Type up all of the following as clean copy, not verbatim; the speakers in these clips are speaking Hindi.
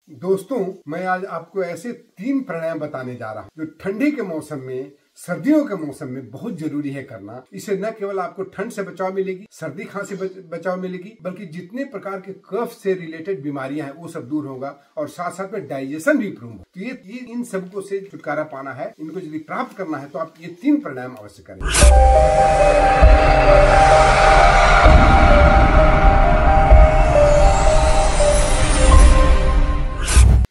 दोस्तों, मैं आज आपको ऐसे 3 प्राणायाम बताने जा रहा हूँ जो ठंडी के मौसम में, सर्दियों के मौसम में बहुत जरूरी है करना। इससे न केवल आपको ठंड से बचाव मिलेगी, सर्दी खांसी बचाव मिलेगी, बल्कि जितने प्रकार के कफ से रिलेटेड बीमारियां हैं वो सब दूर होगा और साथ साथ में डाइजेशन भी इम्प्रूव होगा। तो ये इन सबको से छुटकारा पाना है, इनको यदि प्राप्त करना है तो आप ये 3 प्राणायाम अवश्य करें।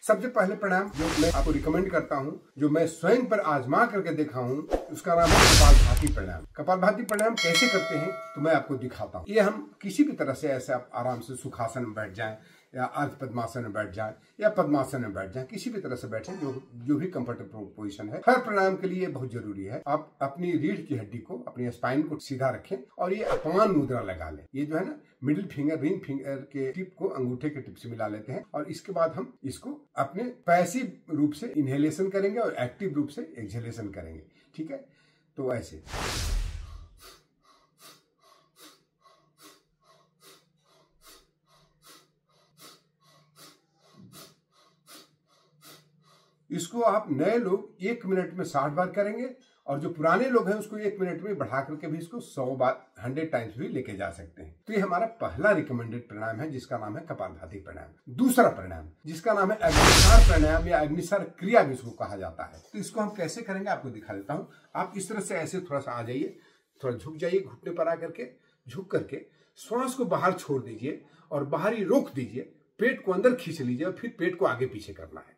सबसे पहले प्राणायाम जो मैं आपको रिकमेंड करता हूं, जो मैं स्वयं पर आजमा करके देखा हूं, उसका नाम है कपालभाति प्राणायाम। कपालभाति प्राणायाम कैसे करते हैं तो मैं आपको दिखाता हूं। ये हम किसी भी तरह से ऐसे आप आराम से सुखासन में बैठ जाएं या अर्ध पद्मासन में बैठ जाएं या पद्मासन में बैठ जाएं, किसी भी तरह से बैठे जो भी कंफर्टेबल पोजीशन है। हर प्राणायाम के लिए बहुत जरूरी है आप अपनी रीढ़ की हड्डी को, अपनी स्पाइन को सीधा रखें और ये अपान मुद्रा लगा लें। ये जो है ना, मिडिल फिंगर, रिंग फिंगर के टिप को अंगूठे के टिप से मिला लेते हैं और इसके बाद हम इसको अपने पैसिव रूप से इनहेलेशन करेंगे और एक्टिव रूप से एक्सहेलेशन करेंगे। ठीक है, तो ऐसे इसको आप नए लोग 1 मिनट में 60 बार करेंगे और जो पुराने लोग हैं उसको 1 मिनट में बढ़ा करके भी इसको 100 बार 100 टाइम्स भी लेके जा सकते हैं। तो ये हमारा पहला रिकमेंडेड प्राणायाम है जिसका नाम है कपालभाति प्राणायाम। दूसरा प्राणायाम जिसका नाम है अग्निसार प्राणायाम या अग्निसार क्रिया भी इसको कहा जाता है। तो इसको हम कैसे करेंगे आपको दिखा देता हूँ। आप इस तरह से ऐसे थोड़ा सा आ जाइए, थोड़ा झुक जाइए, घुटने पर आकर के झुक करके श्वास को बाहर छोड़ दीजिए और बाहर ही रोक दीजिए। पेट को अंदर खींच लीजिए और फिर पेट को आगे पीछे करना है।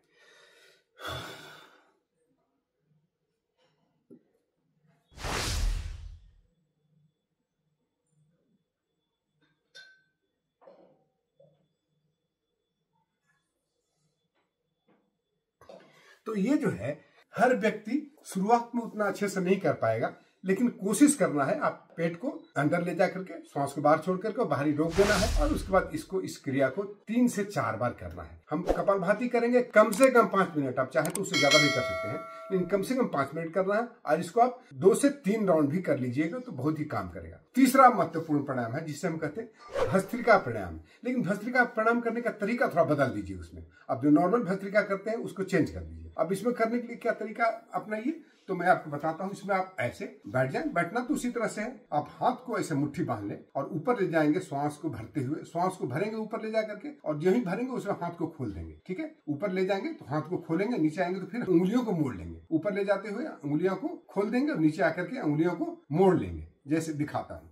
तो ये जो है, हर व्यक्ति शुरुआत में उतना अच्छे से नहीं कर पाएगा, लेकिन कोशिश करना है। आप पेट को अंदर ले जा करके श्वास को बाहर छोड़ करके बाहरी रोक देना है और उसके बाद इस क्रिया को 3 से 4 बार करना है। हम कपालभाति करेंगे कम से कम 5 मिनट, आप चाहे तो उससे ज्यादा भी कर सकते हैं, लेकिन कम से कम 5 मिनट करना है और इसको आप 2 से 3 राउंड भी कर लीजिएगा तो बहुत ही काम करेगा। तीसरा महत्वपूर्ण प्राणायाम है जिससे हम कहते हैं भस्त्रिका प्राणायाम। लेकिन भस्त्रिका प्राणायाम करने का तरीका थोड़ा बदल दीजिए। उसमें अब जो नॉर्मल भस्त्रिका करते हैं उसको चेंज कर दीजिए। अब इसमें करने के लिए क्या तरीका अपनाइए तो मैं आपको बताता हूँ। इसमें आप ऐसे बैठ जाएं। बैठना तो उसी तरह से है, आप हाथ को ऐसे मुट्ठी बांध लें और ऊपर ले जाएंगे श्वास को भरते हुए। श्वास को भरेंगे ऊपर ले जा करके और जो ही भरेंगे उसमें हाथ को खोल देंगे। ठीक है, ऊपर ले जाएंगे तो हाथ को खोलेंगे, नीचे आएंगे तो फिर उंगलियों को मोड़ लेंगे। ऊपर ले जाते हुए उंगलियों को खोल देंगे और नीचे आकर के उंगलियों को मोड़ लेंगे, जैसे दिखाता हूँ।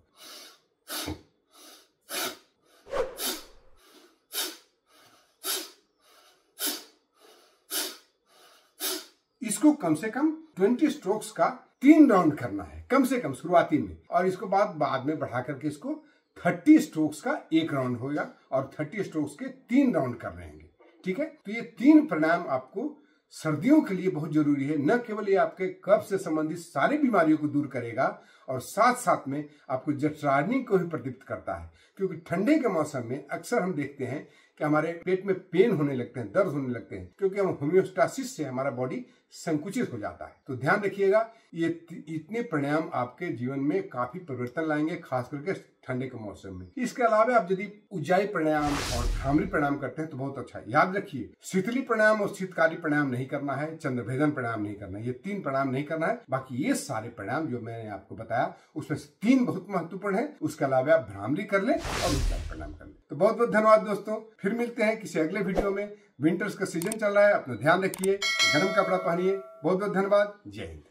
इसको कम से कम 20 स्ट्रोक्स का 3 राउंड करना है, कम से कम शुरुआती में, और इसको बाद में बढ़ा करके इसको 30 स्ट्रोक्स का 1 राउंड होगा और 30 स्ट्रोक्स के 3 राउंड कर रहेंगे। ठीक है, तो ये 3 प्राणायाम आपको सर्दियों के लिए बहुत जरूरी है। न केवल ये आपके कफ से संबंधित सारी बीमारियों को दूर करेगा और साथ साथ में आपको जठराग्नि को भी प्रदीप्त करता है, क्योंकि ठंडे के मौसम में अक्सर हम देखते हैं कि हमारे पेट में पेन होने लगते हैं, दर्द होने लगते हैं, क्योंकि हम होम्योस्टासिस से हमारा बॉडी संकुचित हो जाता है। तो ध्यान रखिएगा, ये इतने प्राणायाम आपके जीवन में काफी परिवर्तन लाएंगे, खास करके ठंडे के मौसम में। इसके अलावा आप यदि उज्जाई प्राणायाम और भ्रामरी प्राणायाम करते हैं तो बहुत अच्छा है। याद रखिए, शीतली प्राणायाम और शीतकारी प्राणायाम नहीं करना है, चंद्रभेदन प्राणायाम नहीं करना है, ये 3 प्राणायाम नहीं करना है। बाकी ये सारे प्राणायाम जो मैंने आपको बताया उसमें से 3 बहुत महत्वपूर्ण है। उसके अलावा आप भ्रामरी कर लें और उज्जाई प्राणायाम कर लें। तो बहुत बहुत धन्यवाद दोस्तों, फिर मिलते हैं किसी अगले वीडियो में। विंटर्स का सीजन चल रहा है, अपना ध्यान रखिए, गर्म कपड़ा पहनिए। बहुत बहुत धन्यवाद, जय हिंद।